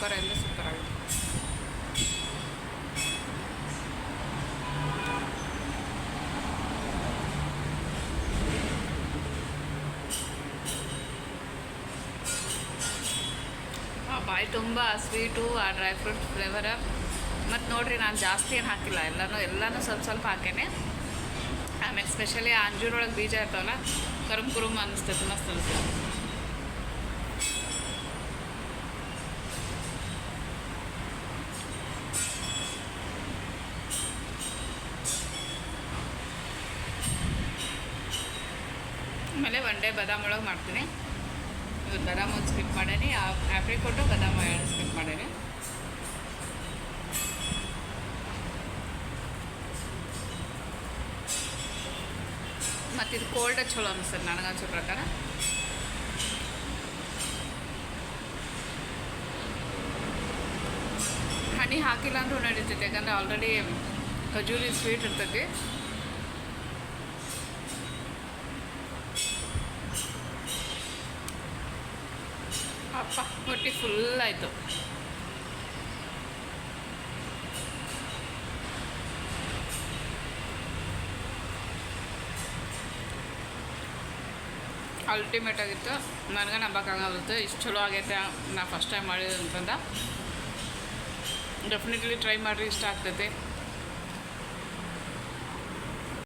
Super ಅಂದರೆ super ಆಗುತ್ತೆ. ಬಾಯಿ ತುಂಬ ಸ್ವೀಟು, ಆ ಡ್ರೈ ಫ್ರೂಟ್ ಫ್ಲೇವರ. ಮತ್ತು ನೋಡಿರಿ, ನಾನು ಜಾಸ್ತಿ ಏನು ಹಾಕಿಲ್ಲ, ಎಲ್ಲನೂ ಸ್ವಲ್ಪ ಸ್ವಲ್ಪ ಹಾಕೇನೆ. ಆಮೇಲೆ ಸ್ಪೆಷಲಿ ಆ ಅಂಜೂರೊಳಗೆ ಬೀಜ ಇರ್ತಾವಲ್ಲ, ಕರುಮ್ ಕುರುಮ್ ಅನ್ನಿಸ್ತೈತೆ, ಮಸ್ತ್ ಅನಿಸ್ತೈತೆ. ಆಮೇಲೆ ಒನ್ ಡೇ ಬಾದಾಮ್ ಒಳಗೆ ಮಾಡ್ತೀನಿ. ಇವತ್ತು ಬಾದಾಮ್ ಒಂದು ಸ್ಕಿಪ್ ಮಾಡೀನಿ, ಆಪ್ರಿಕೋಟು ಬಾದಾಮ್ ಎರಡು ಸ್ಕಿಪ್ ಮಾಡೀನಿ. ಮತ್ತು ಇದು ಕೋಲ್ಡ್ ಚಲೋ ಅನಿಸ್ತದೆ ನನಗನ್ಸೋ ಪ್ರಕಾರ. ಹನಿ ಹಾಕಿಲ್ಲ ಅಂದ್ರೂ ನಡೀತೈತೆ, ಯಾಕಂದರೆ ಆಲ್ರೆಡಿ ಖಜೂರಿ ಸ್ವೀಟ್ ಇರ್ತೈತಿ. ಅಪ್ಪ ಹೊಟ್ಟೆ ಫುಲ್ ಆಯಿತು. ಅಲ್ಟಿಮೇಟ್ ಆಗಿತ್ತು. ನನಗೆ ನಂಬಕ್ಕಾಗುತ್ತೆ ಇಷ್ಟು ಚಲೋ ಆಗೈತೆ, ನಾ ಫಸ್ಟ್ ಟೈಮ್ ಮಾಡಿದೆ ಅಂತಂದ. ಡೆಫಿನೆಟ್ಲಿ ಟ್ರೈ ಮಾಡಿರಿ, ಇಷ್ಟ ಆಗ್ತೈತೆ.